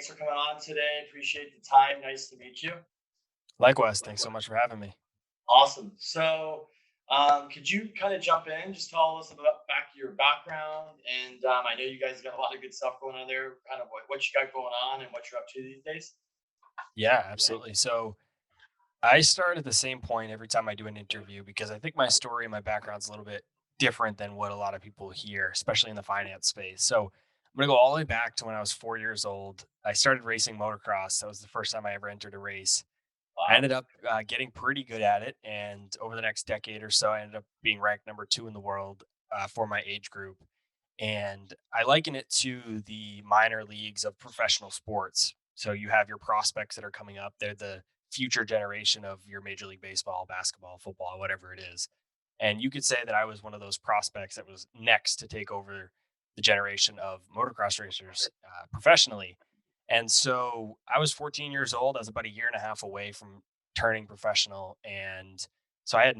for coming on today. Appreciate the time. Nice to meet you. Likewise, thanks so much for having me. Awesome. Could you kind of jump in, just tell us about back your background, and I know you guys got a lot of good stuff going on there. Kind of what you got going on and what you're up to these days. Yeah, absolutely. So I start at the same point every time I do an interview because I think my story and my background's a little bit different than what a lot of people hear, especially in the finance space. So I'm going to go all the way back to when I was 4 years old. I started racing motocross. That was the first time I ever entered a race. I Wow. ended up getting pretty good at it. And over the next decade or so, I ended up being ranked number two in the world for my age group. And I liken it to the minor leagues of professional sports. So you have your prospects that are coming up. They're the future generation of your Major League Baseball, basketball, football, whatever it is. And you could say that I was one of those prospects that was next to take over the generation of motocross racers professionally. And so I was 14 years old. I was about a year and a half away from turning professional. And so I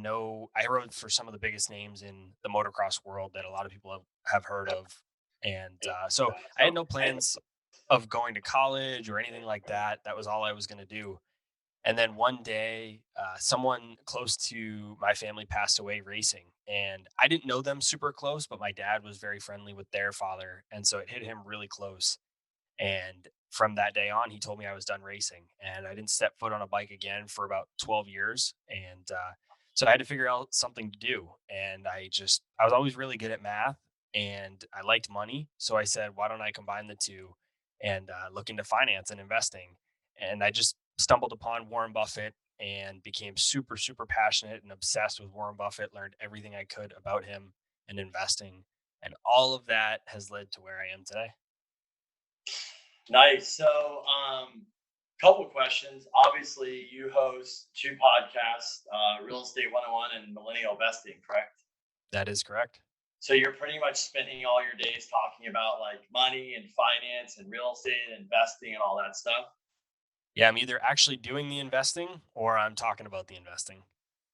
rode for some of the biggest names in the motocross world that a lot of people have heard of. And so I had no plans of going to college or anything like that. That was all I was going to do. And then one day, someone close to my family passed away racing. And I didn't know them super close, but my dad was very friendly with their father. And so it hit him really close. And from that day on, he told me I was done racing, and I didn't step foot on a bike again for about 12 years. And so I had to figure out something to do. And I was always really good at math and I liked money. So I said, why don't I combine the two and look into finance and investing? And I just stumbled upon Warren Buffett and became super, super passionate and obsessed with Warren Buffett, learned everything I could about him and investing. And all of that has led to where I am today. Nice. Couple questions. Obviously, you host two podcasts, Real Estate 101 and Millennial Investing, correct? That is correct. So you're pretty much spending all your days talking about like money and finance and real estate and investing and all that stuff. Yeah, I'm either actually doing the investing or I'm talking about the investing.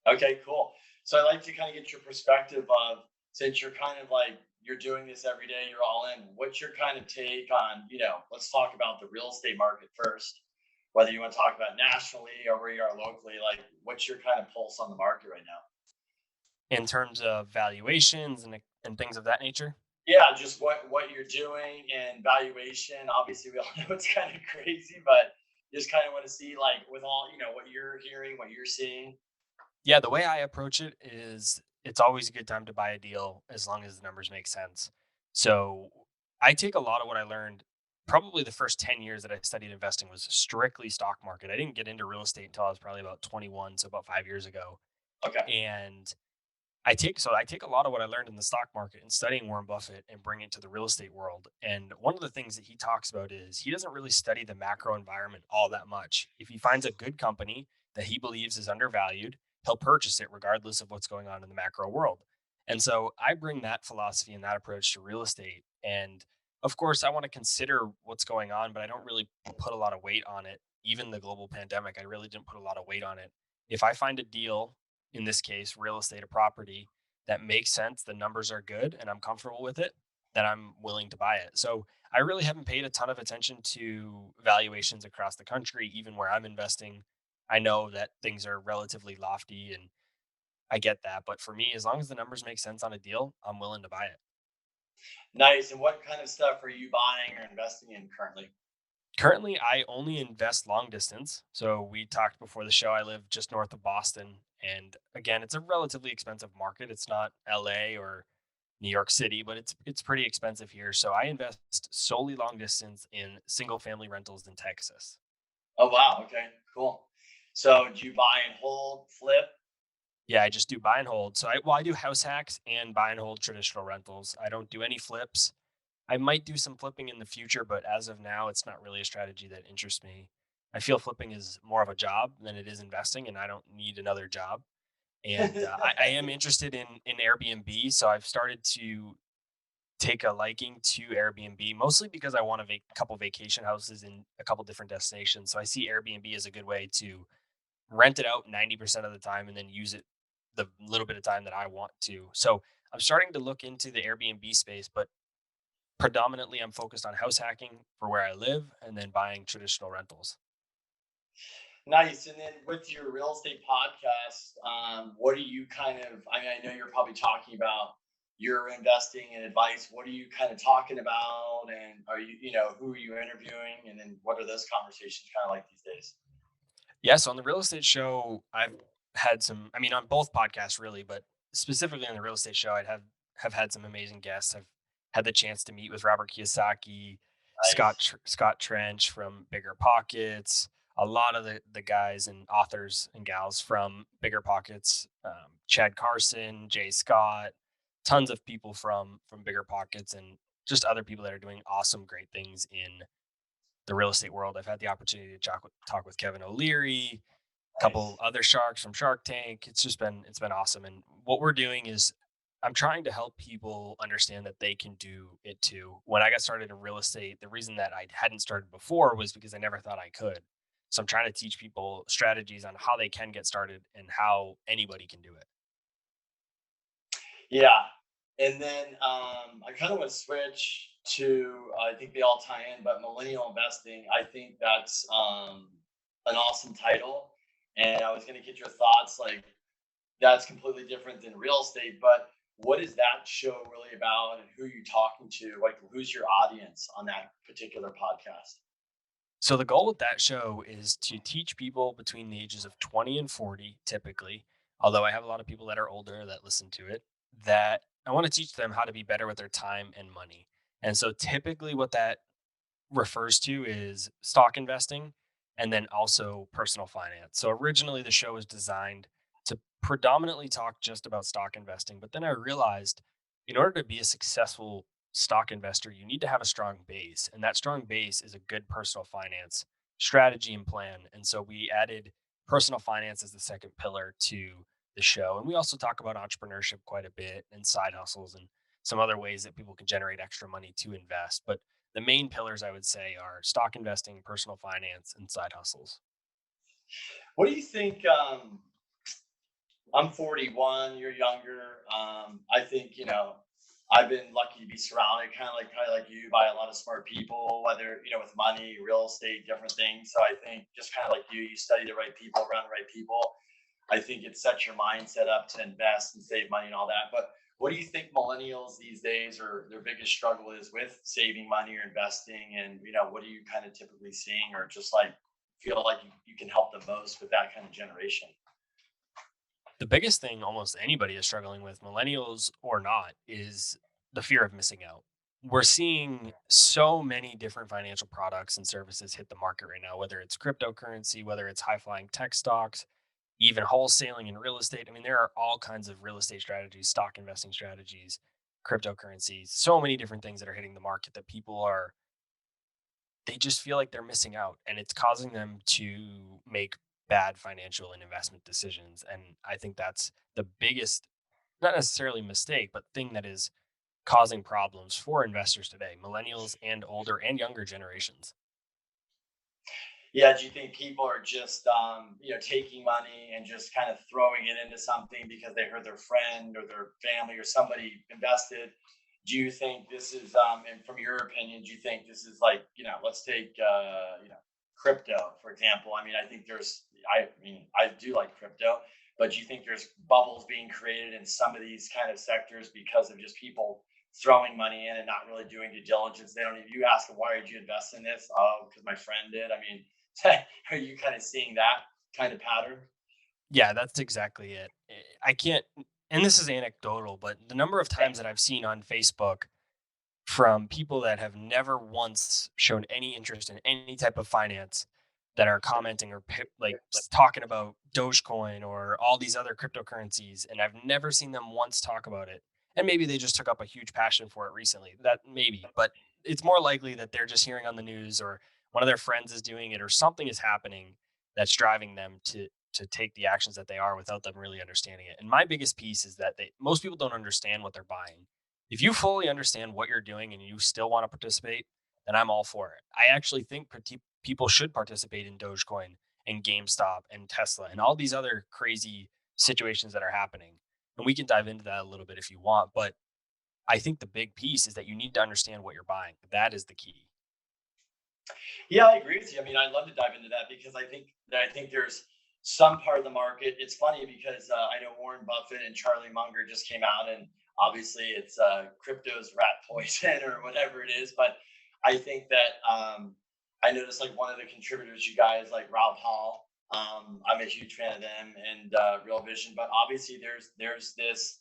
Okay, cool. So I'd like to kind of get your perspective of, since you're kind of like you're doing this every day, you're all in. What's your kind of take on, let's talk about the real estate market first. Whether you want to talk about nationally or where you are locally, like what's your kind of pulse on the market right now? In terms of valuations and things of that nature. Yeah, just what you're doing and valuation. Obviously, we all know it's kind of crazy, but just kind of want to see like with all what you're hearing, what you're seeing. Yeah, the way I approach it is it's always a good time to buy a deal as long as the numbers make sense. So I take a lot of what I learned. Probably the first 10 years that I studied investing was strictly stock market. I didn't get into real estate until I was probably about 21, so about 5 years ago. Okay. And I take a lot of what I learned in the stock market and studying Warren Buffett and bring it to the real estate world. And one of the things that he talks about is he doesn't really study the macro environment all that much. If he finds a good company that he believes is undervalued, he'll purchase it regardless of what's going on in the macro world. And so I bring that philosophy and that approach to real estate. And of course, I want to consider what's going on, but I don't really put a lot of weight on it. Even the global pandemic, I really didn't put a lot of weight on it. If I find a deal, in this case, real estate, a property that makes sense, the numbers are good, and I'm comfortable with it, then I'm willing to buy it. So I really haven't paid a ton of attention to valuations across the country, even where I'm investing. I know that things are relatively lofty and I get that. But for me, as long as the numbers make sense on a deal, I'm willing to buy it. Nice. And what kind of stuff are you buying or investing in currently? Currently, I only invest long distance. So we talked before the show. I live just north of Boston. And again, it's a relatively expensive market. It's not LA or New York City, but it's pretty expensive here. So I invest solely long distance in single family rentals in Texas. Oh wow. Okay. Cool. So do you buy and hold, flip? Yeah, I just do buy and hold. I do house hacks and buy and hold traditional rentals. I don't do any flips. I might do some flipping in the future, but as of now, it's not really a strategy that interests me. I feel flipping is more of a job than it is investing, and I don't need another job. And I am interested in Airbnb, so I've started to take a liking to Airbnb, mostly because I want a couple vacation houses in a couple different destinations. So I see Airbnb as a good way to rent it out 90% of the time and then use it the little bit of time that I want to. So I'm starting to look into the Airbnb space, but Predominantly, I'm focused on house hacking for where I live and then buying traditional rentals. Nice. And then with your real estate podcast, what are you kind of, I mean, I know you're probably talking about your investing and advice. What are you kind of talking about? And are you, who are you interviewing? And then what are those conversations kind of like these days? Yeah, so on the real estate show, I've had some, I mean, on both podcasts really, but specifically on the real estate show, have had some amazing guests. I've had the chance to meet with Robert Kiyosaki, Nice. Scott Trench from Bigger Pockets, a lot of the guys and authors and gals from Bigger Pockets, Chad Carson, Jay Scott, tons of people from Bigger Pockets, and just other people that are doing awesome, great things in the real estate world. I've had the opportunity to talk with Kevin O'Leary, a couple Nice. other sharks from Shark Tank. It's been awesome. And what we're doing is I'm trying to help people understand that they can do it too. When I got started in real estate, the reason that I hadn't started before was because I never thought I could. So I'm trying to teach people strategies on how they can get started and how anybody can do it. Yeah. And then I kind of want to switch to, I think they all tie in, but millennial investing. I think that's an awesome title. And I was going to get your thoughts. Like, that's completely different than real estate, but what is that show really about and who are you talking to? Like, who's your audience on that particular podcast? So the goal with that show is to teach people between the ages of 20 and 40 typically, although I have a lot of people that are older that listen to it, that I want to teach them how to be better with their time and money. And so typically what that refers to is stock investing and then also personal finance. So originally the show was designed to predominantly talk just about stock investing, but then I realized in order to be a successful stock investor, you need to have a strong base, and that strong base is a good personal finance strategy and plan. And so we added personal finance as the second pillar to the show. And we also talk about entrepreneurship quite a bit and side hustles and some other ways that people can generate extra money to invest. But the main pillars I would say are stock investing, personal finance, and side hustles. What do you think? I'm 41. You're younger. I think I've been lucky to be surrounded, kind of like you, by a lot of smart people, whether with money, real estate, different things. So I think just kind of like you study the right people, around the right people. I think it sets your mindset up to invest and save money and all that. But what do you think millennials these days, or their biggest struggle is with saving money or investing? And what are you kind of typically seeing, or just like feel like you can help the most with that kind of generation? The biggest thing almost anybody is struggling with, millennials or not, is the fear of missing out. We're seeing so many different financial products and services hit the market right now, whether it's cryptocurrency, whether it's high flying tech stocks, even wholesaling in real estate. I mean, there are all kinds of real estate strategies, stock investing strategies, cryptocurrencies, so many different things that are hitting the market that people are, they just feel like they're missing out and it's causing them to make bad financial and investment decisions. And I think that's the biggest, not necessarily mistake, but thing that is causing problems for investors today, millennials and older and younger generations. Yeah, do you think people are just taking money and just kind of throwing it into something because they heard their friend or their family or somebody invested? Do you think this is and from your opinion, do you think this is like, let's take crypto, for example? I mean, I think I do like crypto, but do you think there's bubbles being created in some of these kind of sectors because of just people throwing money in and not really doing due diligence? They don't even, you ask them, why did you invest in this? Oh, because my friend did. I mean, are you kind of seeing that kind of pattern? Yeah, that's exactly it. I can't, and this is anecdotal, but the number of times that I've seen on Facebook from people that have never once shown any interest in any type of finance that are commenting or talking about Dogecoin or all these other cryptocurrencies, and I've never seen them once talk about it. And maybe they just took up a huge passion for it recently. That maybe, but it's more likely that they're just hearing on the news or one of their friends is doing it or something is happening that's driving them to take the actions that they are without them really understanding it. And my biggest piece is that most people don't understand what they're buying. If you fully understand what you're doing and you still want to participate, then I'm all for it. I actually think people should participate in Dogecoin and GameStop and Tesla and all these other crazy situations that are happening. And we can dive into that a little bit if you want. But I think the big piece is that you need to understand what you're buying. That is the key. Yeah, I agree with you. I mean, I'd love to dive into that because I think there's some part of the market. It's funny because I know Warren Buffett and Charlie Munger just came out, and obviously it's crypto's rat poison or whatever it is. But I think that I noticed like one of the contributors, you guys like Rob Hall. I'm a huge fan of them and Real Vision. But obviously, there's this.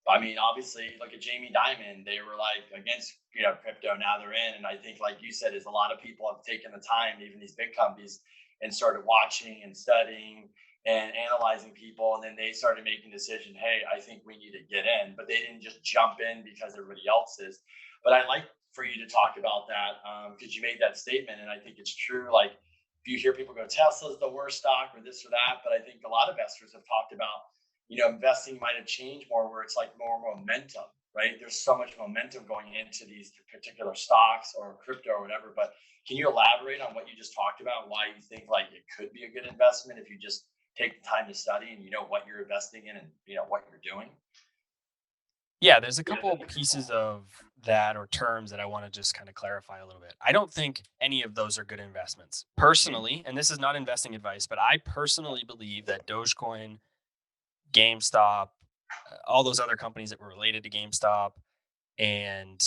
I mean, obviously, look at Jamie Dimon. They were like against, crypto. Now they're in, and I think, like you said, is a lot of people have taken the time, even these big companies, and started watching and studying and analyzing people, and then they started making decision. Hey, I think we need to get in, but they didn't just jump in because everybody else is. But I'd like for you to talk about that because you made that statement, and I think it's true. Like, if you hear people go, Tesla's the worst stock or this or that, but I think a lot of investors have talked about investing might have changed more where it's like more momentum, right? There's so much momentum going into these particular stocks or crypto or whatever. But can you elaborate on what you just talked about? Why you think like it could be a good investment if you just take the time to study and you know what you're investing in and what you're doing? Yeah, there's a couple pieces of that or terms that I want to just kind of clarify a little bit. I don't think any of those are good investments. Personally, and this is not investing advice, but I personally believe that Dogecoin, GameStop, all those other companies that were related to GameStop and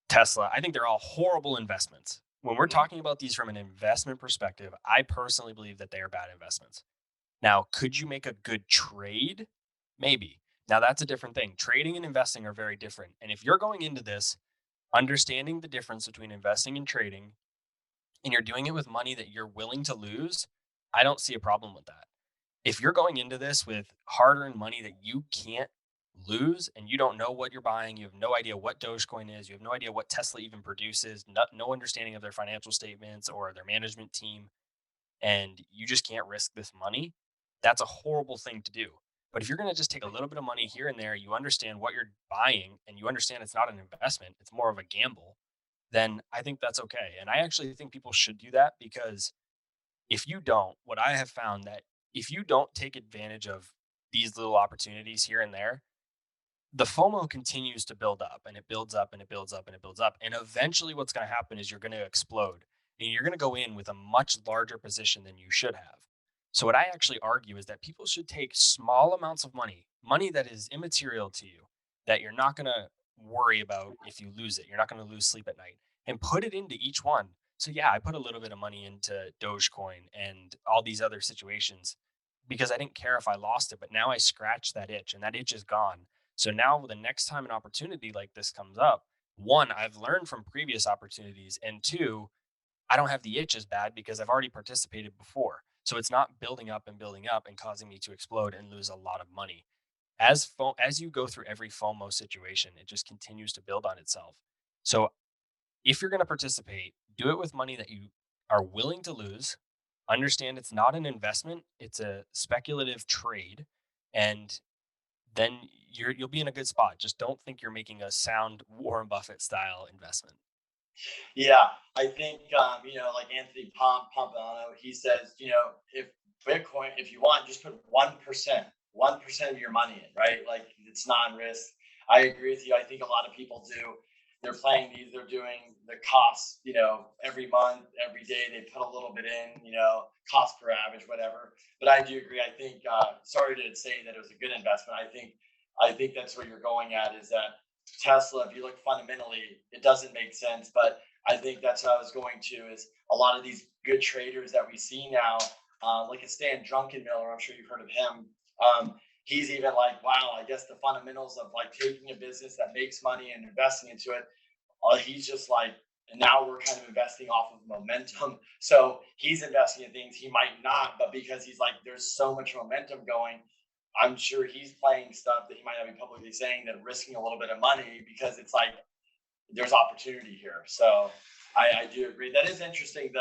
Tesla, I think they're all horrible investments. When we're Mm-hmm. talking about these from an investment perspective, I personally believe that they are bad investments. Now, could you make a good trade? Maybe. Now, that's a different thing. Trading and investing are very different. And if you're going into this understanding the difference between investing and trading, and you're doing it with money that you're willing to lose, I don't see a problem with that. If you're going into this with hard earned money that you can't lose and you don't know what you're buying, you have no idea what Dogecoin is, you have no idea what Tesla even produces, no understanding of their financial statements or their management team, and you just can't risk this money, that's a horrible thing to do. But if you're going to just take a little bit of money here and there, you understand what you're buying and you understand it's not an investment, it's more of a gamble, then I think that's okay. And I actually think people should do that because if you don't, what I have found that if you don't take advantage of these little opportunities here and there, the FOMO continues to build up and it builds up and it builds up and it builds up. And eventually, what's going to happen is you're going to explode and you're going to go in with a much larger position than you should have. So, what I actually argue is that people should take small amounts of money, money that is immaterial to you, that you're not going to worry about if you lose it. You're not going to lose sleep at night and put it into each one. So, yeah, I put a little bit of money into Dogecoin and all these other situations because I didn't care if I lost it. But now I scratch that itch and that itch is gone, so now the next time an opportunity like this comes up, one, I've learned from previous opportunities, and two, I don't have the itch as bad because I've already participated before. So it's not building up and causing me to explode and lose a lot of money. As you go through every FOMO situation, it just continues to build on itself. So if you're going to participate, do it with money that you are willing to lose. Understand it's not an investment, it's a speculative trade, and then you'll be in a good spot. Just don't think you're making a sound Warren Buffett style investment. Yeah, I think like Anthony Pompano, he says, if Bitcoin, if you want, just put 1% of your money in, right? Like it's non-risk. I agree with you. I think a lot of people do. They're playing these. They're doing the costs, every month, every day. They put a little bit in, cost per average, whatever. But I do agree. I think. Sorry to say that it was a good investment. I think that's where you're going at. Is that Tesla, if you look fundamentally, it doesn't make sense. But I think that's what I was going to is a lot of these good traders that we see now, like a Stan Druckenmiller, I'm sure you've heard of him. He's even like, wow, I guess the fundamentals of like taking a business that makes money and investing into it, he's just like, and now we're kind of investing off of momentum. So he's investing in things he might not, but because he's like, there's so much momentum going, I'm sure he's playing stuff that he might not be publicly saying that risking a little bit of money because it's like there's opportunity here. So I do agree. That is interesting.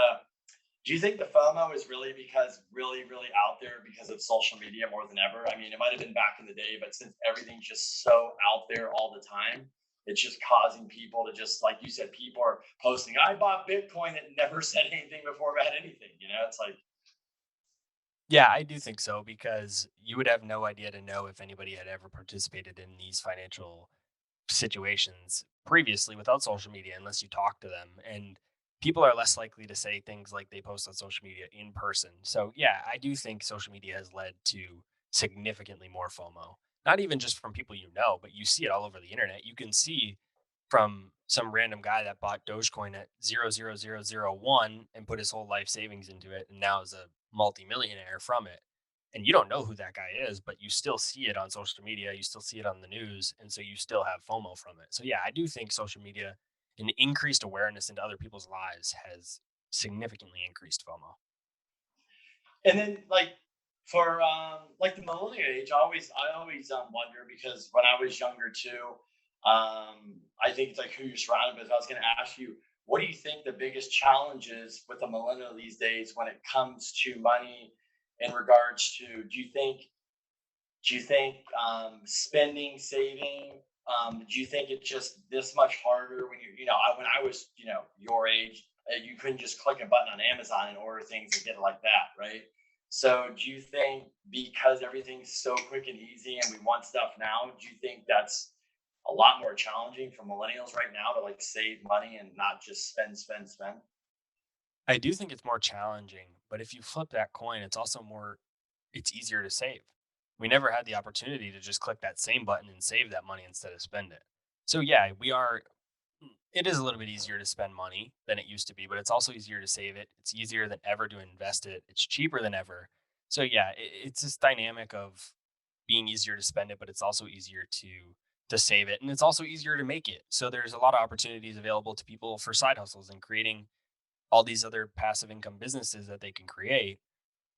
Do you think the FOMO is really because really, really out there because of social media more than ever? I mean, it might have been back in the day, but since everything's just so out there all the time, it's just causing people to just, like you said, people are posting, I bought Bitcoin that never said anything before about anything. It's like, Yeah, I do think so because you would have no idea to know if anybody had ever participated in these financial situations previously without social media unless you talk to them. And people are less likely to say things like they post on social media in person. So, yeah, I do think social media has led to significantly more FOMO. Not even just from people you know, but you see it all over the internet. You can see from some random guy that bought Dogecoin at 0.00001 and put his whole life savings into it and now is a multimillionaire from it. And you don't know who that guy is, but you still see it on social media, you still see it on the news, and so you still have FOMO from it. So yeah, I do think social media and increased awareness into other people's lives has significantly increased FOMO. And then like the millennial age, I always wonder because when I was younger too, I think it's like who you're surrounded with. I was going to ask you, what do you think the biggest challenge is with a millennial these days when it comes to money in regards to, do you think spending, saving? Do you think it's just this much harder when when I was, your age, you couldn't just click a button on Amazon and order things and get it like that, right? So do you think because everything's so quick and easy and we want stuff now, do you think that's a lot more challenging for millennials right now to like save money and not just spend, spend, spend? I do think it's more challenging, but if you flip that coin, it's easier to save. We never had the opportunity to just click that same button and save that money instead of spend it. So yeah, it is a little bit easier to spend money than it used to be, but it's also easier to save it. It's easier than ever to invest it. It's cheaper than ever. So yeah, it's this dynamic of being easier to spend it, but it's also easier to save it, and it's also easier to make it. So there's a lot of opportunities available to people for side hustles and creating all these other passive income businesses that they can create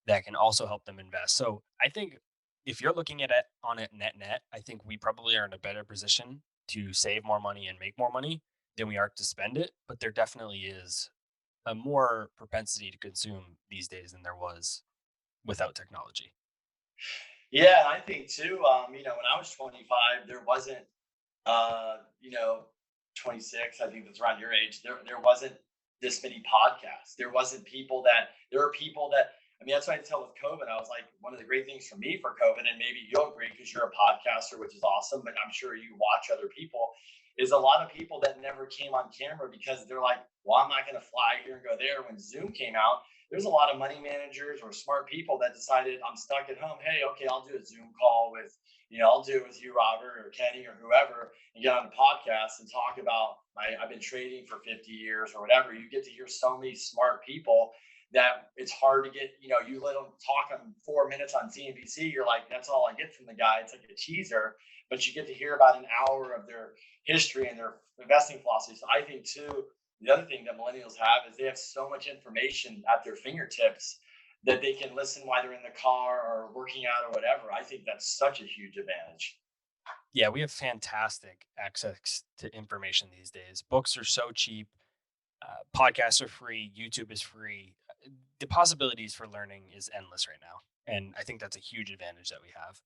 that can also help them invest. So I think if you're looking at it on it net, I think we probably are in a better position to save more money and make more money than we are to spend it. But there definitely is a more propensity to consume these days than there was without technology. Yeah, I think too. When I was 25, there wasn't, uh, you know, 26, I think that's around your age. There wasn't this many podcasts. There were people that, I mean, that's what I tell with COVID. I was like, one of the great things for me for COVID, and maybe you'll agree because you're a podcaster, which is awesome, but I'm sure you watch other people, is a lot of people that never came on camera because they're like, well, I'm not going to fly here and go there. When Zoom came out, there's a lot of money managers or smart people that decided I'm stuck at home. Hey, okay, I'll do a Zoom call with, I'll do it with you, Robert or Kenny or whoever, and get on a podcast and talk about I've been trading for 50 years or whatever. You get to hear so many smart people that it's hard to get, you let them talk on 4 minutes on CNBC. You're like, that's all I get from the guy. It's like a teaser, but you get to hear about an hour of their history and their investing philosophy. So I think too, the other thing that millennials have is they have so much information at their fingertips that they can listen while they're in the car or working out or whatever. I think that's such a huge advantage. Yeah, we have fantastic access to information these days. Books are so cheap. Podcasts are free. YouTube is free. The possibilities for learning is endless right now, and I think that's a huge advantage that we have.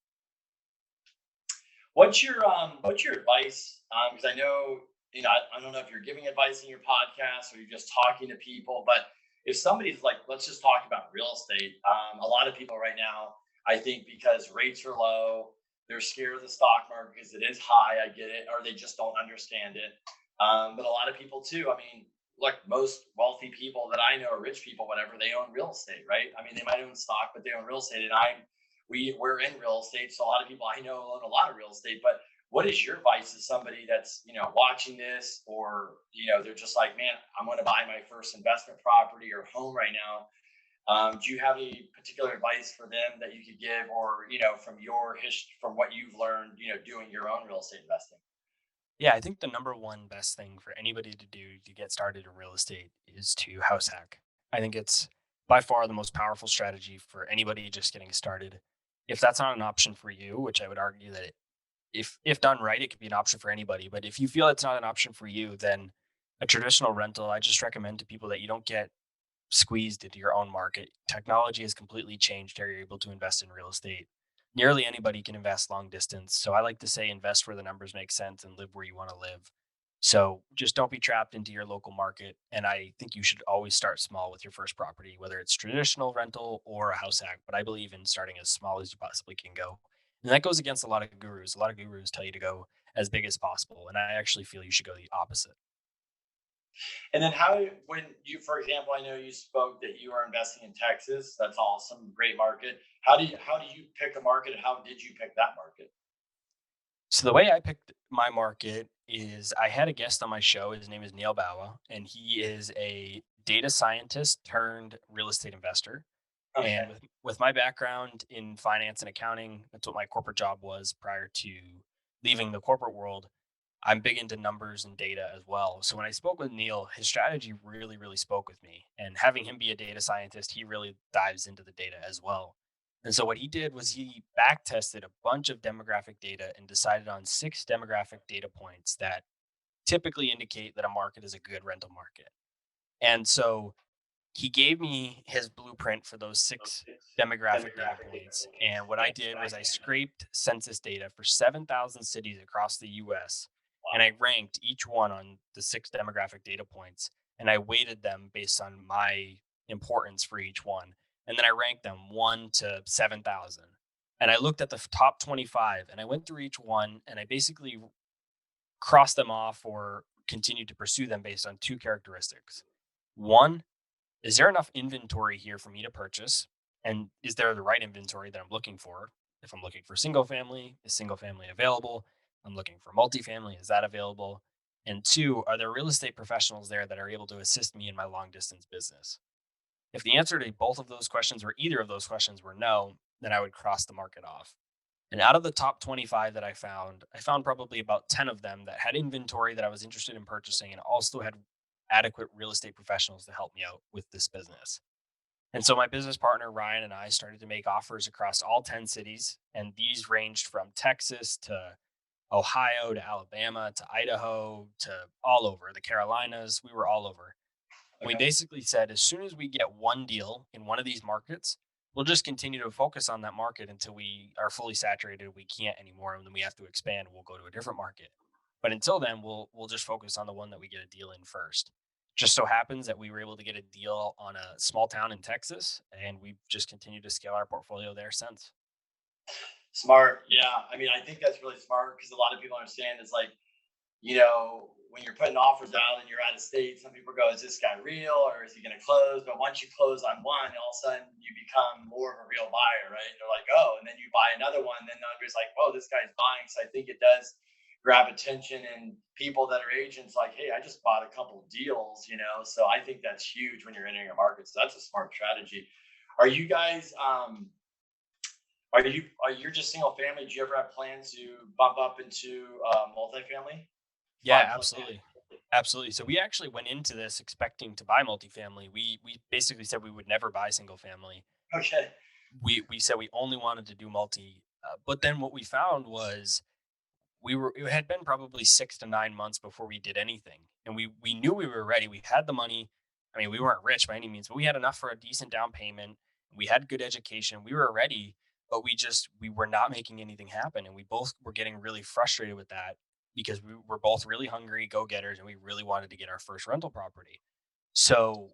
What's your advice? Because I know, I don't know if you're giving advice in your podcast or you're just talking to people, but if somebody's like, let's just talk about real estate. A lot of people right now, I think because rates are low, they're scared of the stock market because it is high. I get it, or they just don't understand it. But a lot of people too. I mean, like most wealthy people that I know, or rich people, whatever, they own real estate, right? I mean, they might own stock, but they own real estate, and we're in real estate, so a lot of people I know own a lot of real estate. But what is your advice to somebody that's watching this, or they're just like, man, I'm going to buy my first investment property or home right now? Do you have any particular advice for them that you could give, or from your history, from what you've learned, doing your own real estate investing? Yeah, I think the number one best thing for anybody to do to get started in real estate is to house hack. I think it's by far the most powerful strategy for anybody just getting started. If that's not an option for you, which I would argue that if done right, it could be an option for anybody. But if you feel it's not an option for you, then a traditional rental, I just recommend to people that you don't get squeezed into your own market. Technology has completely changed how you're able to invest in real estate. Nearly anybody can invest long distance. So I like to say invest where the numbers make sense and live where you want to live. So just don't be trapped into your local market. And I think you should always start small with your first property, whether it's traditional rental or a house hack. But I believe in starting as small as you possibly can go. And that goes against a lot of gurus. A lot of gurus tell you to go as big as possible. And I actually feel you should go the opposite. And then how, when you, for example, I know you spoke that you are investing in Texas. That's awesome, great market. How do you pick a market? How did you pick that market? So the way I picked my market is I had a guest on my show. His name is Neil Bawa, and he is a data scientist turned real estate investor. And Okay. with my background in finance and accounting, that's what my corporate job was prior to leaving the corporate world. I'm big into numbers and data as well. So when I spoke with Neil, his strategy really, really spoke with me. And having him be a data scientist, he really dives into the data as well. And so what he did was he back tested a bunch of demographic data and decided on six demographic data points that typically indicate that a market is a good rental market. And so he gave me his blueprint for those six demographic data points. And what I did was I scraped census data for 7,000 cities across the US, and I Wow. ranked each one on the six demographic data points. And I weighted them based on my importance for each one. And then I ranked them 1 to 7,000. And I looked at the top 25 and I went through each one and I basically crossed them off or continued to pursue them based on two characteristics. One, is there enough inventory here for me to purchase? And is there the right inventory that I'm looking for? If I'm looking for single family, is single family available? I'm looking for multifamily, is that available? And two, are there real estate professionals there that are able to assist me in my long distance business? If the answer to both of those questions or either of those questions were no, then I would cross the market off. And out of the top 25 that I found probably about 10 of them that had inventory that I was interested in purchasing and also had adequate real estate professionals to help me out with this business. And so my business partner, Ryan, and I started to make offers across all 10 cities. And these ranged from Texas to Ohio to Alabama to Idaho to all over the Carolinas. We were all over. We Okay. basically said as soon as we get one deal in one of these markets, we'll just continue to focus on that market until we are fully saturated. We can't anymore, and then we have to expand. We'll go to a different market. But until then, we'll just focus on the one that we get a deal in first. Just so happens that we were able to get a deal on a small town in Texas, and we've just continued to scale our portfolio there since. Smart. Yeah. I mean, I think that's really smart because a lot of people understand it's like, when you're putting offers out and you're out of state, some people go, is this guy real or is he going to close? But once you close on one, all of a sudden you become more of a real buyer, right? They're like, oh, and then you buy another one. Then everybody's like, whoa, this guy's buying. So I think it does grab attention and people that are agents like, hey, I just bought a couple of deals, So I think that's huge when you're entering a market. So that's a smart strategy. Are you guys, are you just single family? Do you ever have plans to bump up into multifamily? Yeah, Five plus. absolutely. Absolutely. So we actually went into this expecting to buy multifamily. We basically said we would never buy single family. Okay. We said we only wanted to do multi. But then what we found was it had been probably 6 to 9 months before we did anything, and we knew we were ready. We had the money. I mean, we weren't rich by any means, but we had enough for a decent down payment. We had good education. We were ready, but we were not making anything happen, and we both were getting really frustrated with that because we were both really hungry go getters, and we really wanted to get our first rental property. So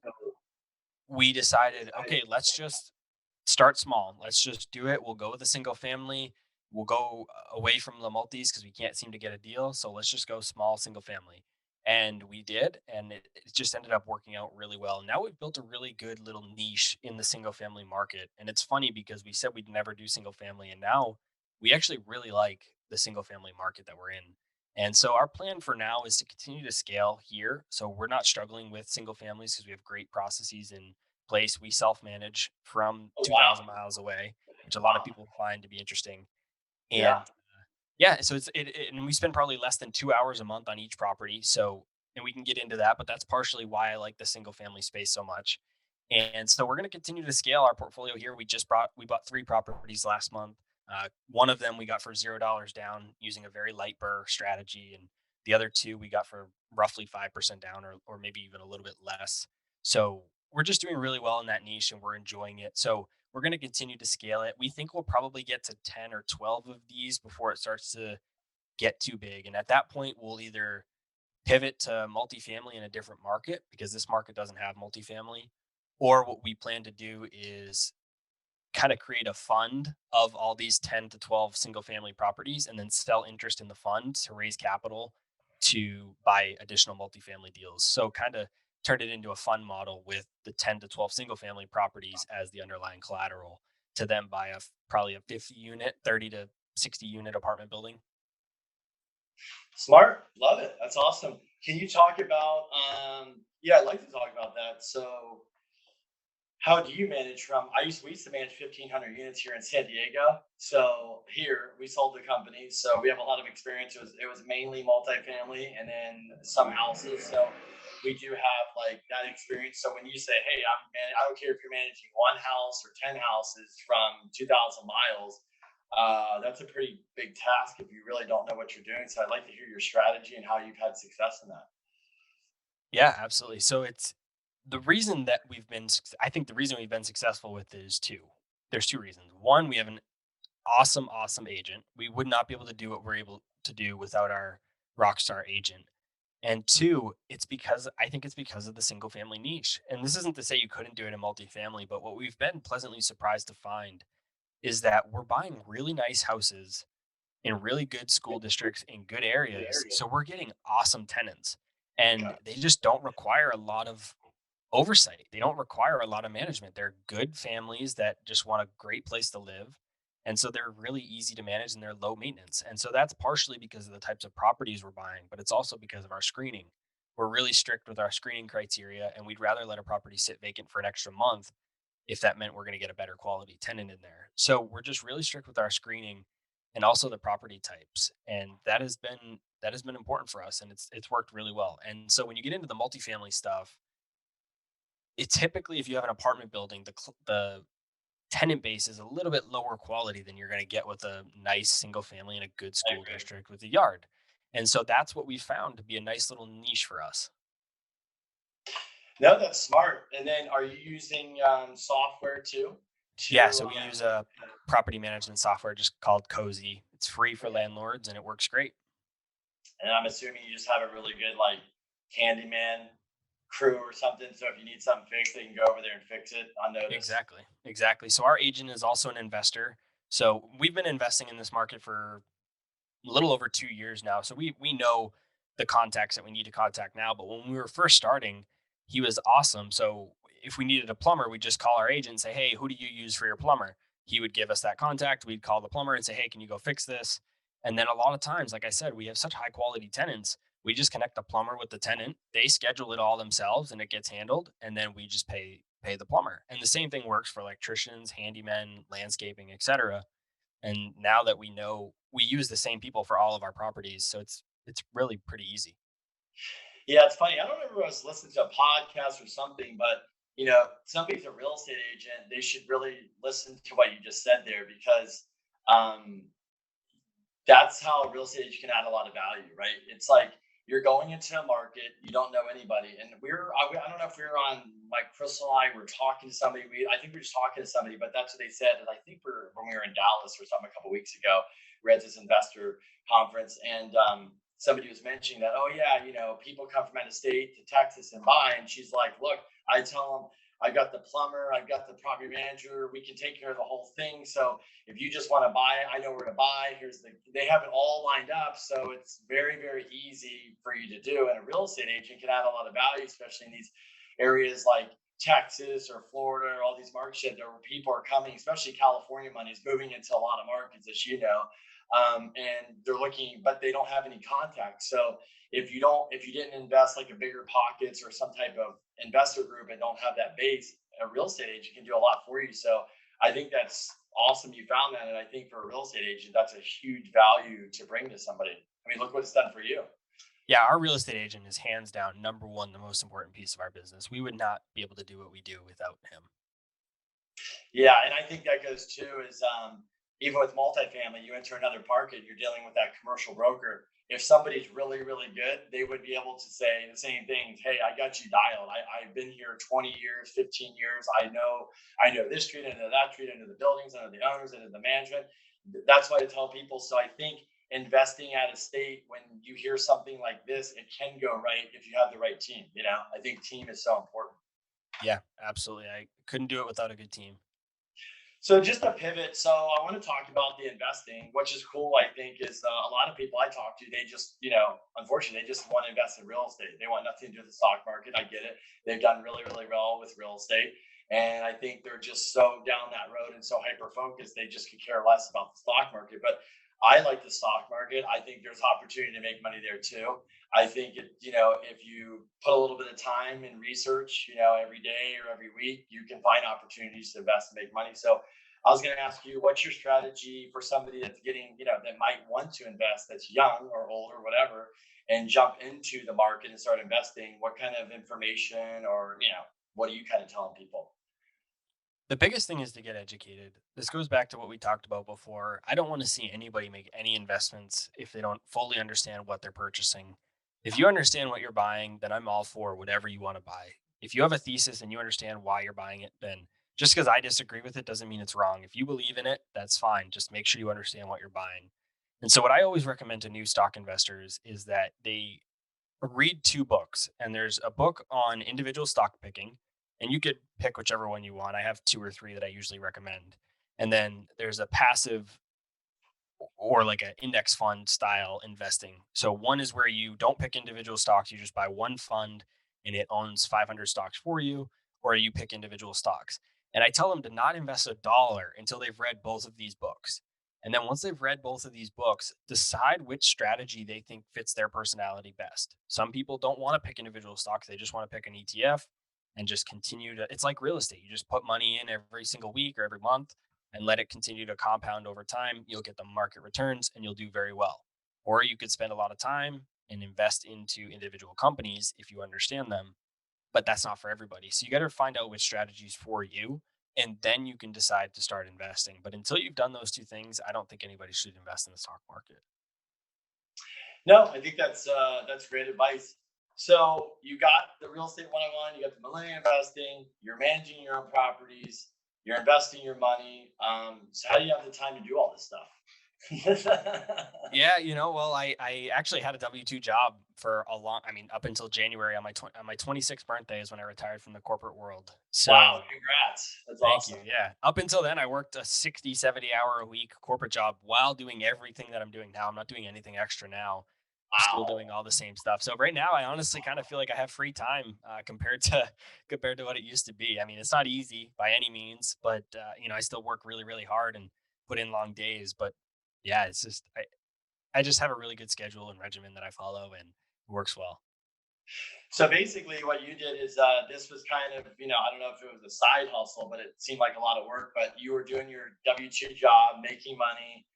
we decided, okay, let's just start small. Let's just do it. We'll go with a single family. We'll go away from the multis because we can't seem to get a deal. So let's just go small single family. And we did. And it just ended up working out really well. Now we've built a really good little niche in the single family market. And it's funny because we said we'd never do single family. And now we actually really like the single family market that we're in. And so our plan for now is to continue to scale here. So we're not struggling with single families because we have great processes in place. We self manage from Oh, wow. 2,000 miles away, which a lot of people find to be interesting. Yeah. And yeah, so and we spend probably less than 2 hours a month on each property. So, and we can get into that, but that's partially why I like the single family space so much. And so we're going to continue to scale our portfolio here. We bought three properties last month. One of them we got for $0 down using a very light burr strategy, and the other two we got for roughly 5% down, or maybe even a little bit less. So we're just doing really well in that niche, and we're enjoying it. So we're going to continue to scale it. We think we'll probably get to 10 or 12 of these before it starts to get too big. And at that point, we'll either pivot to multifamily in a different market because this market doesn't have multifamily, or what we plan to do is kind of create a fund of all these 10 to 12 single family properties and then sell interest in the fund to raise capital to buy additional multifamily deals. So kind of turn it into a fund model with the 10 to 12 single family properties as the underlying collateral to then buy probably a 50 unit, 30 to 60 unit apartment building. Smart. Love it. That's awesome. Can you talk about, yeah, I'd like to talk about that. So, how do you manage from? We used to manage 1,500 units here in San Diego. So here we sold the company. So we have a lot of experience. It was mainly multifamily and then some houses. So we do have like that experience. So when you say, "Hey, I don't care if you're managing one house or 10 houses from 2,000 miles," that's a pretty big task if you really don't know what you're doing. So I'd like to hear your strategy and how you've had success in that. Yeah, absolutely. So it's the reason that I think the reason we've been successful with it is two. There's two reasons. One, we have an awesome agent. We would not be able to do what we're able to do without our rock star agent. And two, I think it's because of the single family niche. And this isn't to say you couldn't do it in multifamily, but what we've been pleasantly surprised to find is that we're buying really nice houses in really good school districts in good areas. So we're getting awesome tenants and Okay. they just don't require a lot of oversight. They don't require a lot of management. They're good families that just want a great place to live. And so they're really easy to manage and they're low maintenance. And so that's partially because of the types of properties we're buying, but it's also because of our screening. We're really strict with our screening criteria and we'd rather let a property sit vacant for an extra month if that meant we're going to get a better quality tenant in there. So we're just really strict with our screening and also the property types. And that has been important for us and it's worked really well. And so when you get into the multifamily stuff, it typically, if you have an apartment building, the tenant base is a little bit lower quality than you're going to get with a nice single family in a good I school agree. district with a yard. And so that's what we found to be a nice little niche for us. No, that's smart. And then are you using software too? Yeah, To so we use a property management software just called Cozy. It's free for Okay. landlords and it works great. And I'm assuming you just have a really good like handyman crew or something. So if you need something fixed, they can go over there and fix it unnoticed. Exactly. Exactly. So our agent is also an investor. So we've been investing in this market for a little over 2 years now. So we know the contacts that we need to contact now. But when we were first starting, he was awesome. So if we needed a plumber, we'd just call our agent and say, "Hey, who do you use for your plumber?" He would give us that contact. We'd call the plumber and say, "Hey, can you go fix this?" And then a lot of times, like I said, we have such high quality tenants. We just connect the plumber with the tenant. They schedule it all themselves and it gets handled. And then we just pay the plumber. And the same thing works for electricians, handymen, landscaping, etc. And now that we know we use the same people for all of our properties, so it's really pretty easy. Yeah, it's funny. I don't remember if I was listening to a podcast or something, but somebody's a real estate agent. They should really listen to what you just said there because um, that's how a real estate agent can add a lot of value, right? It's like you're going into a market, you don't know anybody, and I don't know if we were on like Krystle and I were talking to somebody. I think we were just talking to somebody, but that's what they said. And I think when we were in Dallas or something a couple weeks ago, we had this investor conference, and somebody was mentioning that, oh yeah, people come from out of state to Texas and buy, and she's like, look, I tell them. I got the plumber, I've got the property manager. We can take care of the whole thing. So if you just want to buy it, I know where to buy. They have it all lined up. So it's very, very easy for you to do. And a real estate agent can add a lot of value, especially in these areas like Texas or Florida, or all these markets where people are coming, especially California money is moving into a lot of markets, as you know. And they're looking, but they don't have any contacts. So if you didn't invest like a bigger pockets or some type of investor group and don't have that base, a real estate agent can do a lot for you. So I think that's awesome you found that. And I think for a real estate agent, that's a huge value to bring to somebody. I mean, look what it's done for you. Yeah, our real estate agent is hands down number one, the most important piece of our business. We would not be able to do what we do without him. Yeah, and I think that goes too is even with multifamily, you enter another market, you're dealing with that commercial broker. If somebody's really, really good, they would be able to say the same things. Hey, I got you dialed. I've been here 20 years, 15 years. I know this street, I know that street, I know the buildings, I know the owners, I know the management. That's why I tell people. So I think investing out of state, when you hear something like this, it can go right if you have the right team. I think team is so important. Yeah, absolutely. I couldn't do it without a good team. So just a pivot. So I want to talk about the investing, which is cool. I think is a lot of people I talk to, they just, unfortunately, they just want to invest in real estate. They want nothing to do with the stock market. I get it. They've done really, really well with real estate. And I think they're just so down that road and so hyper focused, they just could care less about the stock market. But I like the stock market. I think there's opportunity to make money there too. I think if you put a little bit of time and research, every day or every week, you can find opportunities to invest and make money. So I was going to ask you, what's your strategy for somebody that's getting, that might want to invest, that's young or old or whatever, and jump into the market and start investing? What kind of information or, what are you kind of telling people? The biggest thing is to get educated. This goes back to what we talked about before. I don't want to see anybody make any investments if they don't fully understand what they're purchasing. If you understand what you're buying, then I'm all for whatever you want to buy. If you have a thesis and you understand why you're buying it, then just because I disagree with it doesn't mean it's wrong. If you believe in it, that's fine. Just make sure you understand what you're buying. And so, what I always recommend to new stock investors is that they read 2 books, and there's a book on individual stock picking, and you could pick whichever one you want. I have 2 or 3 that I usually recommend. And then there's a passive or like an index fund style investing. So one is where you don't pick individual stocks, you just buy one fund and it owns 500 stocks for you, or you pick individual stocks. And I tell them to not invest a dollar until they've read both of these books. And then once they've read both of these books, decide which strategy they think fits their personality best. Some people don't want to pick individual stocks, they just want to pick an ETF and just continue to, it's like real estate. You just put money in every single week or every month and let it continue to compound over time. You'll get the market returns and you'll do very well. Or you could spend a lot of time and invest into individual companies if you understand them, but that's not for everybody. So you got to find out which strategies for you, and then you can decide to start investing. But until you've done those two things, I don't think anybody should invest in the stock market. No, I think that's great advice. So you got the real estate 101, you got the millennial investing, you're managing your own properties, you're investing your money. So how do you have the time to do all this stuff? Yeah, well, I actually had a W-2 job for a long, I mean, up until January on my 26th birthday is when I retired from the corporate world. Wow, So congrats. That's thank you. awesome. Yeah. Up until then, I worked a 60, 70 hour a week corporate job while doing everything that I'm doing now. I'm not doing anything extra now. Still Wow. doing all the same stuff. So right now, I honestly kind of feel like I have free time compared to compared to what it used to be. I mean, it's not easy by any means, but I still work really, really hard and put in long days. But yeah, it's just I just have a really good schedule and regimen that I follow, and it works well. So basically, what you did is this was kind of, I don't know if it was a side hustle, but it seemed like a lot of work. But you were doing your W-2 job, making money,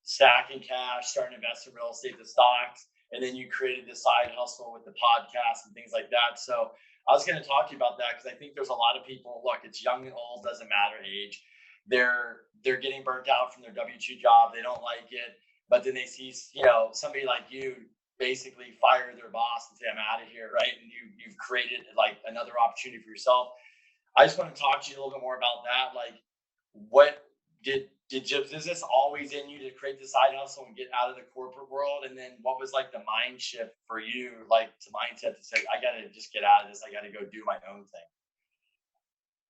stacking cash, starting to invest in real estate, the stocks, and then you created this side hustle with the podcast and things like that. So I was going to talk to you about that because I think there's a lot of people. Look, it's young and old, doesn't matter age. They're getting burnt out from their W-2 job. They don't like it, but then they see somebody like you basically fire their boss and say, I'm out of here, right? And you've created like another opportunity for yourself. I just want to talk to you a little bit more about that. Like, what did you, is this always in you to create the side hustle and get out of the corporate world? And then what was like the mind shift for you, like to mindset to say, I gotta just get out of this, I gotta go do my own thing?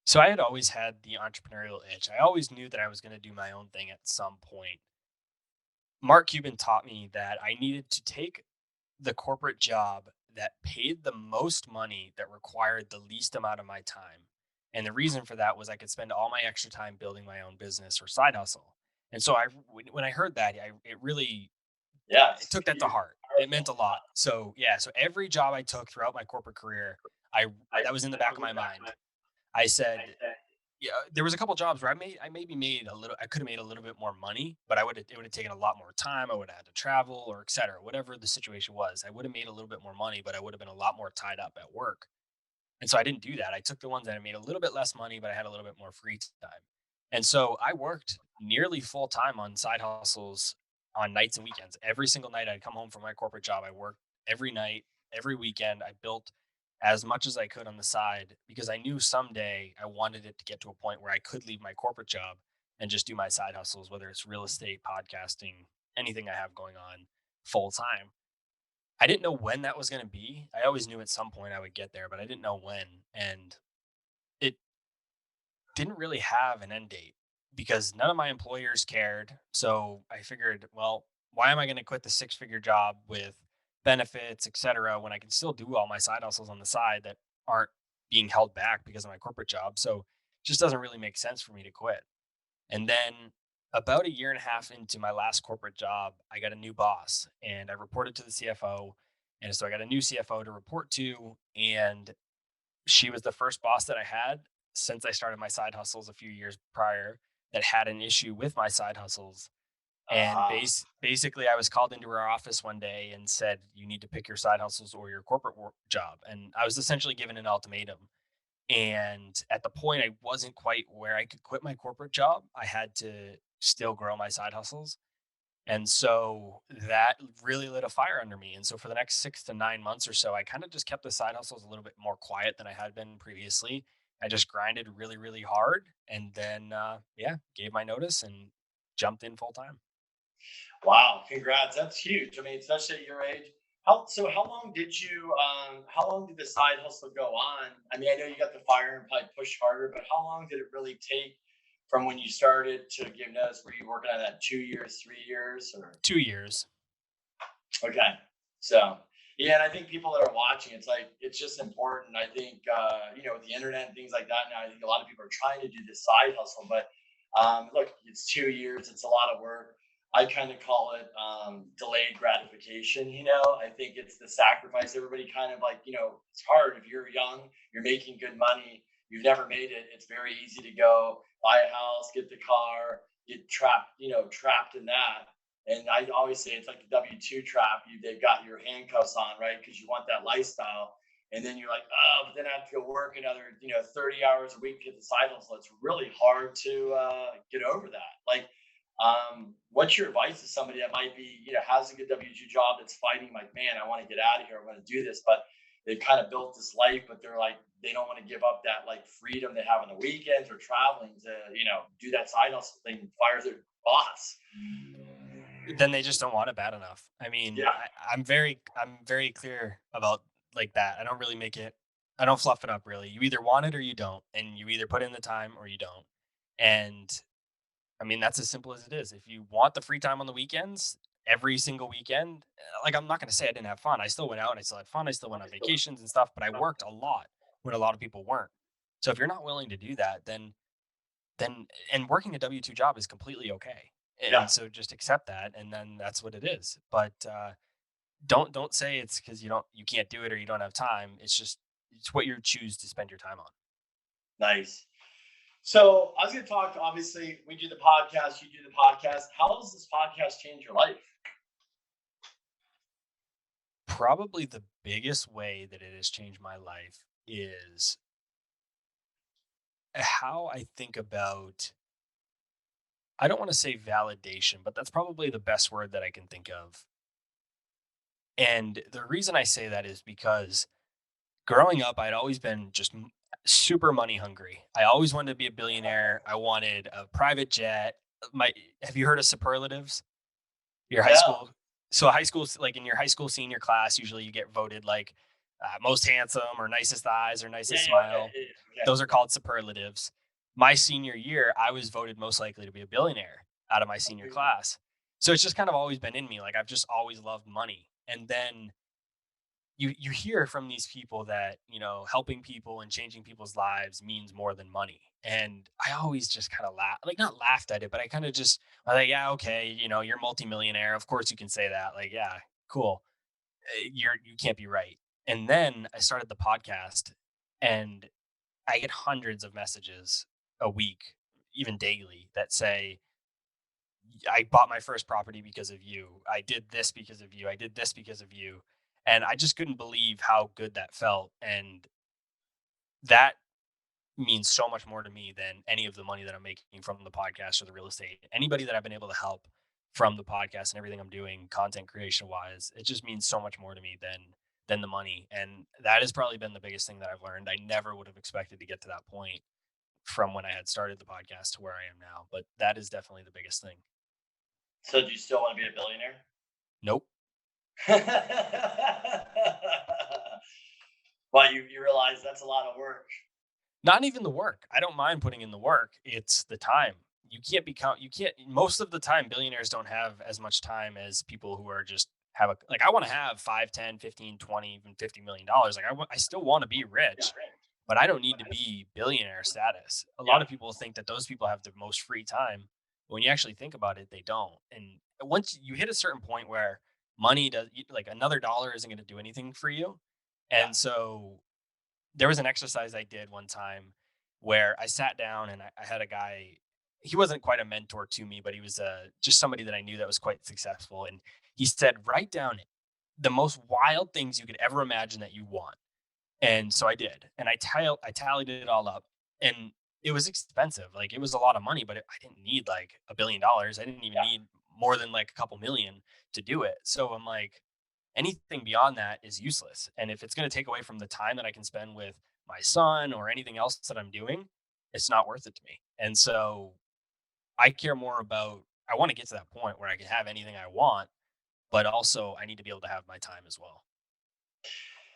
So I had always had the entrepreneurial itch. I always knew that I was going to do my own thing at some point. Mark Cuban taught me that I needed to take the corporate job that paid the most money that required the least amount of my time. And the reason for that was I could spend all my extra time building my own business or side hustle. And so when I heard that, it really it Yes, took that to huge, heart. It meant powerful. a lot. So yeah, so every job I took throughout my corporate career, I that was in the back of my mind. I said, yeah, there was a couple jobs where I maybe made a little, I could have made a little bit more money, but it would have taken a lot more time. I would have had to travel or et cetera, whatever the situation was. I would have made a little bit more money, but I would have been a lot more tied up at work. And so I didn't do that. I took the ones that I made a little bit less money, but I had a little bit more free time. And so I worked nearly full time on side hustles on nights and weekends. Every single night I'd come home from my corporate job. I worked every night, every weekend. I built as much as I could on the side because I knew someday I wanted it to get to a point where I could leave my corporate job and just do my side hustles, whether it's real estate, podcasting, anything I have going on full time. I didn't know when that was going to be. I always knew at some point I would get there, but I didn't know when. And it didn't really have an end date. because none of my employers cared. So I figured, well, why am I going to quit the six-figure job with benefits, et cetera, when I can still do all my side hustles on the side that aren't being held back because of my corporate job? So it just doesn't really make sense for me to quit. And then about a year and a half into my last corporate job, I got a new boss and I reported to the CFO. And so I got a new CFO to report to. And she was the first boss that I had since I started my side hustles a few years prior that had an issue with my side hustles. And Ah, basically, I was called into her office one day and said, "You need to pick your side hustles or your corporate work job." And I was essentially given an ultimatum. And at the point, I wasn't quite where I could quit my corporate job. I had to still grow my side hustles. And so that really lit a fire under me. And so for the next 6 to 9 months or so, I kind of just kept the side hustles a little bit more quiet than I had been previously. I just grinded really, really hard and then, yeah, gave my notice and jumped in full time. wow, congrats. That's huge. I mean, especially at your age. How long did how long did the side hustle go on? I mean, I know you got the fire and probably push harder, but how long did it really take from when you started to give notice? Were you working on that 2 years, 3 years, or? 2 years. Okay. So, yeah, and I think people that are watching, it's like it's just important. I think with the internet and things like that now, I think a lot of people are trying to do this side hustle, but look, it's 2 years, it's a lot of work. I kind of call it delayed gratification. I think it's the sacrifice. Everybody kind of like, it's hard if you're young, you're making good money, you've never made it. It's very easy to go buy a house, get the car, get trapped in that. And I always say it's like the W-2 trap. They've got your handcuffs on, right? Because you want that lifestyle. And then you're like, oh, but then I have to go work another, 30 hours a week to get the side hustle. It's really hard to get over that. Like, what's your advice to somebody that might be, has a good W-2 job that's fighting, like, man, I want to get out of here. I want to do this. But they've kind of built this life, but they're like, they don't want to give up that like freedom they have on the weekends or traveling to, do that side hustle thing and fire their boss. Then they just don't want it bad enough. I mean, Yeah. I'm very clear about like that. I don't really make it. I don't fluff it up really. You either want it or you don't, and you either put in the time or you don't. And I mean, that's as simple as it is. If you want the free time on the weekends, every single weekend, like I'm not going to say I didn't have fun. I still went out and I still had fun. I still went on vacations and stuff, but I worked a lot when a lot of people weren't. So if you're not willing to do that, then and working a W-2 job is completely okay. And Yeah. so just accept that and then that's what it is. But don't say it's cuz you can't do it or you don't have time. It's what you choose to spend your time on. Nice. So I was going to talk. Obviously, we do the podcast. You do the podcast. How does this podcast change your life? Probably the biggest way that it has changed my life is how I think about, I don't want to say validation, but that's probably the best word that I can think of. And the reason I say that is because growing up, I'd always been just super money hungry. I always wanted to be a billionaire. I wanted a private jet. My Have you heard of superlatives? Your high No. school So high school, like in your high school senior class, usually you get voted like most handsome or nicest eyes or Yeah. nicest Yeah. Okay. smile. Yeah, yeah, okay. Those are called superlatives. My senior year, I was voted most likely to be a billionaire out of my senior Okay. class. So it's just kind of always been in me. Like I've just always loved money. And then you hear from these people that helping people and changing people's lives means more than money, and I always just kind of like not laughed at it, but I kind of just I was like, yeah, okay, you're multimillionaire, of course you can say that, like, yeah, cool. You can't be right. And then I started the podcast, and I get hundreds of messages a week, even daily, that say, I bought my first property because of you. I did this because of you. I did this because of you. And I just couldn't believe how good that felt. And that means so much more to me than any of the money that I'm making from the podcast or the real estate. Anybody that I've been able to help from the podcast and everything I'm doing content creation wise, it just means so much more to me than the money. And that has probably been the biggest thing that I've learned. I never would have expected to get to that point from when I had started the podcast to where I am now. But that is definitely the biggest thing. So do you still want to be a billionaire? Nope. But you realize that's a lot of work. Not even the work. I don't mind putting in the work. It's the time. you can't most of the time billionaires don't have as much time as people who are just have a like I want to have 5, 10, 15, 20, even $50 million. Like I still want to be rich, but I don't need to be billionaire status. A lot Yeah. of people think that those people have the most free time. When you actually think about it, they don't. And once you hit a certain point where money does like another dollar isn't going to do anything for you. Yeah. And so there was an exercise I did one time where I sat down and I had a guy. He wasn't quite a mentor to me, but he was just somebody that I knew that was quite successful. And he said, write down the most wild things you could ever imagine that you want. And so I did, and I tallied it all up, and it was expensive. Like it was a lot of money, but I didn't need like $1 billion. I didn't even Yeah. need more than like a couple million to do it. So I'm like, anything beyond that is useless. And if it's going to take away from the time that I can spend with my son or anything else that I'm doing, it's not worth it to me. And so I care more about, I want to get to that point where I can have anything I want, but also I need to be able to have my time as well.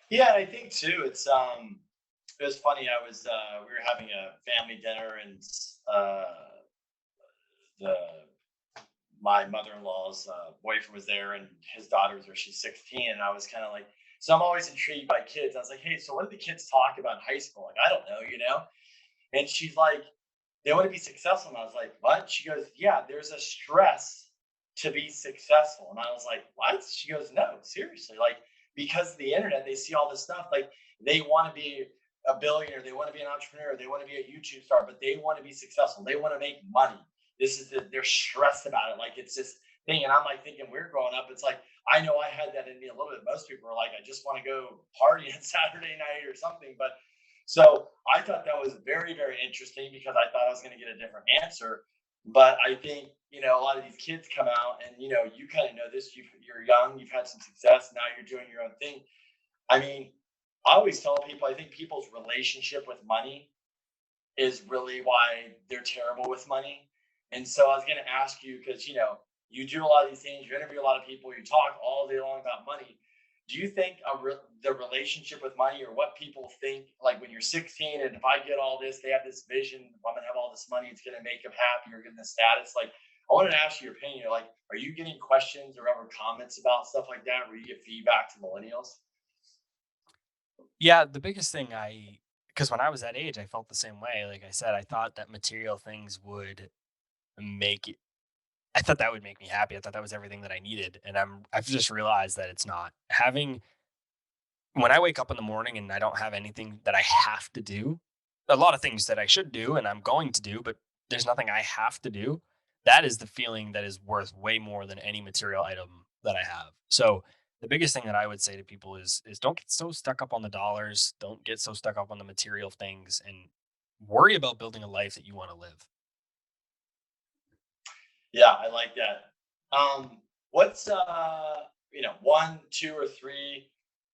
Yeah, and I think too, it was funny. I was we were having a family dinner, and the my mother-in-law's boyfriend was there, and his daughter was there. She's 16, and I was kind of like, so I'm always intrigued by kids. I was like, hey, so what do the kids talk about in high school? Like, I don't know, you know. And she's like, they want to be successful. And I was like, what? She goes, yeah, there's a stress to be successful. And I was like, what? She goes, no, seriously. Like, because of the internet, they see all this stuff. Like, they want to be a billionaire, they want to be an entrepreneur, they want to be a YouTube star, but they want to be successful. They want to make money. They're stressed about it. Like, it's this thing. And I'm like thinking, we're growing up, it's like, I know I had that in me a little bit. Most people are like, I just want to go party on Saturday night or something. But so I thought that was very, very interesting because I thought I was going to get a different answer. But I think, a lot of these kids come out and, you kind of know this. You're young, you've had some success. Now you're doing your own thing. I mean, I always tell people, I think people's relationship with money is really why they're terrible with money. And so I was going to ask you, because, you do a lot of these things, you interview a lot of people, you talk all day long about money. Do you think the relationship with money, or what people think, like when you're 16, and if I get all this, they have this vision, I'm going to have all this money, it's going to make them happy or get the status. Like, I wanted to ask you your opinion. Like, are you getting questions or ever comments about stuff like that where you get feedback to millennials? Yeah, the biggest thing because when I was that age, I felt the same way. Like I said, I thought that material things would make it, I thought that would make me happy. I thought that was everything that I needed. And I've just realized that it's not. When I wake up in the morning and I don't have anything that I have to do, a lot of things that I should do and I'm going to do, but there's nothing I have to do. That is the feeling that is worth way more than any material item that I have. So the biggest thing that I would say to people is don't get so stuck up on the dollars, don't get so stuck up on the material things, and worry about building a life that you want to live. Yeah, I like that. What's one, two, or three?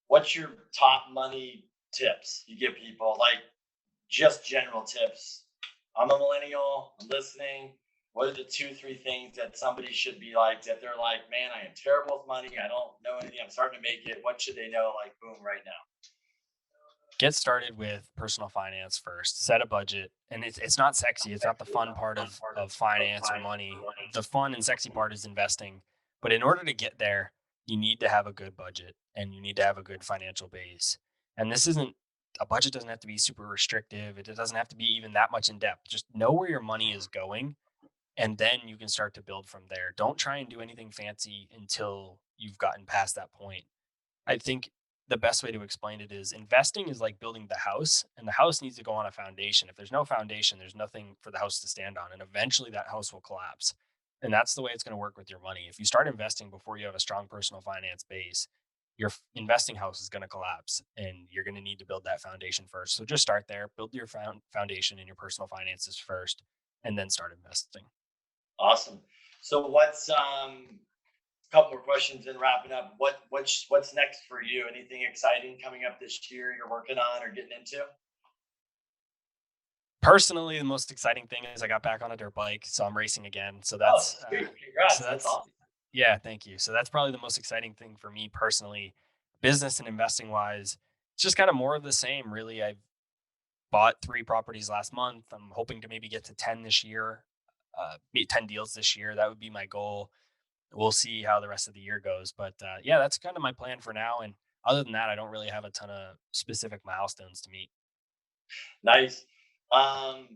What's your top money tips you give people? Like, just general tips. I'm a millennial. I'm listening. What are the two, three things that somebody should be like, that they're like, man, I am terrible with money. I don't know anything. I'm starting to make it. What should they know? Like, boom, right now. Get started with personal finance first. Set a budget, and it's not sexy. It's not the fun part of finance or money. The fun and sexy part is investing. But in order to get there, you need to have a good budget and you need to have a good financial base. And this isn't a budget doesn't have to be super restrictive. It doesn't have to be even that much in depth. Just know where your money is going, and then you can start to build from there. Don't try and do anything fancy until you've gotten past that point. I think the best way to explain it is investing is like building the house, and the house needs to go on a foundation. If there's no foundation, there's nothing for the house to stand on, and eventually that house will collapse. And that's the way it's going to work with your money. If you start investing before you have a strong personal finance base, your investing house is going to collapse, and you're going to need to build that foundation first. So just start there, build your foundation in your personal finances first, and then start investing. Awesome. So what's couple more questions and wrapping up. What's next for you? Anything exciting coming up this year you're working on or getting into? Personally, the most exciting thing is I got back on a dirt bike, so I'm racing again. Oh, sweet. So Congrats. That's that's awesome. yeah, thank you. So that's probably the most exciting thing for me personally, business and investing wise. It's just kind of more of the same, really. I bought 3 properties last month. I'm hoping to maybe get to 10 this year. meet 10 deals this year. That would be my goal. We'll see how the rest of the year goes. But yeah, that's kind of my plan for now. And other than that, I don't really have a ton of specific milestones to meet. Nice. Um,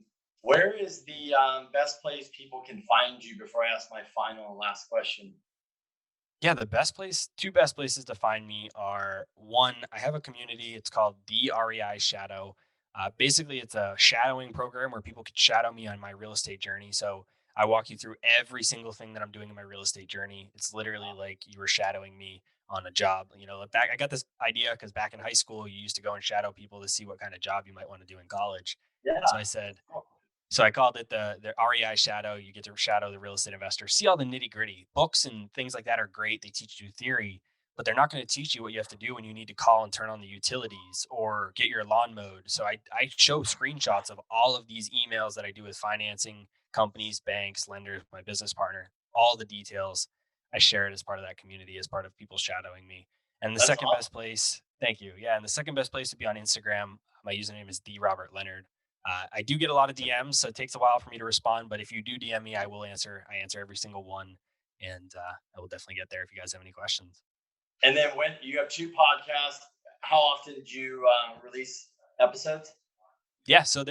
where is the best place people can find you before I ask my final and last question? Yeah, two best places to find me are one, I have a community. It's called the REI Shadow. Basically, it's a shadowing program where people could shadow me on my real estate journey. So I walk you through every single thing that I'm doing in my real estate journey. It's literally like you were shadowing me on a job. Like back, I got this idea because back in high school, you used to go and shadow people to see what kind of job you might want to do in college. So Yeah. I said, so I called it the REI shadow. You get to shadow the real estate investor, see all the nitty gritty. Books and things like that are great. They teach you theory, but they're not going to teach you what you have to do when you need to call and turn on the utilities or get your lawn mowed. So I show screenshots of all of these emails that I do with financing companies, banks, lenders, my business partner, all the details. I share it as part of that community, as part of people shadowing me. And the That's second awesome. best place, thank you. Yeah. And the second best place would be on Instagram. My username is the Robert Leonard. I do get a lot of DMs, so it takes a while for me to respond. But if you do DM me, I will answer. I answer every single one, and I will definitely get there if you guys have any questions. And then when you have two podcasts, how often do you release episodes? Yeah, so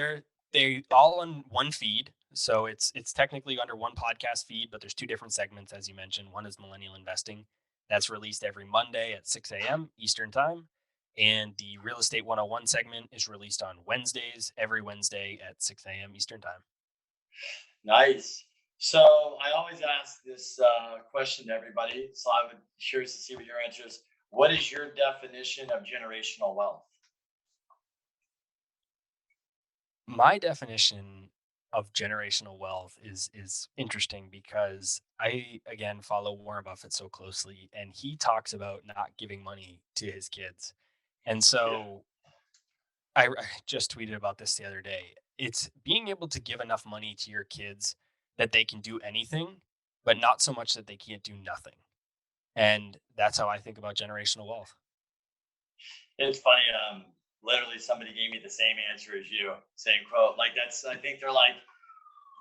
they all on one feed. So it's technically under one podcast feed, but there's two different segments, as you mentioned. One is Millennial Investing, that's released every Monday at 6 a.m. Eastern Time, and the Real Estate 101 segment is released on Wednesdays, every Wednesday at 6 a.m. Eastern Time. Nice. So I always ask this question to everybody. So I would be curious to see what your answer is. What is your definition of generational wealth? My definition of generational wealth is interesting because I again follow Warren Buffett so closely, and he talks about not giving money to his kids. And Yeah. so I just tweeted about this the other day. It's being able to give enough money to your kids that they can do anything, but not so much that they can't do nothing. And that's how I think about generational wealth. It's funny. Literally, somebody gave me the same answer as you, same quote. Like that's. I think they're like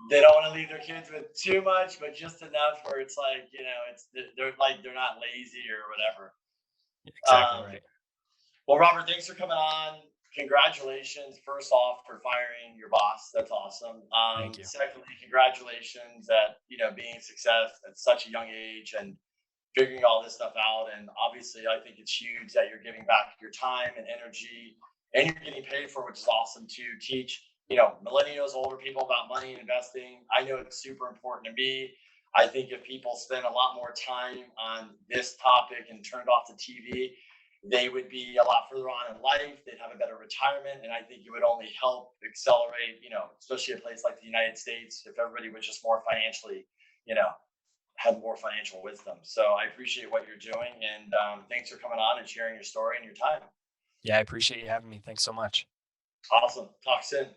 they don't want to leave their kids with too much, but just enough where it's like it's they're like they're not lazy or whatever. Exactly Um, right. well, Robert, thanks for coming on. Congratulations, first off, for firing your boss. That's awesome. Thank you. Secondly, congratulations at being a success at such a young age and figuring all this stuff out. And obviously, I think it's huge that you're giving back your time and energy, and you're getting paid for, which is awesome to teach millennials, older people about money and investing. I know it's super important to me. I think if people spend a lot more time on this topic and turned off the TV, they would be a lot further on in life. They'd have a better retirement, and I think it would only help accelerate. Especially a place like the United States, if everybody was just more financially, you know, had more financial wisdom. So I appreciate what you're doing, and thanks for coming on and sharing your story and your time. Yeah, I appreciate you having me. Thanks so much. Awesome. Talk soon.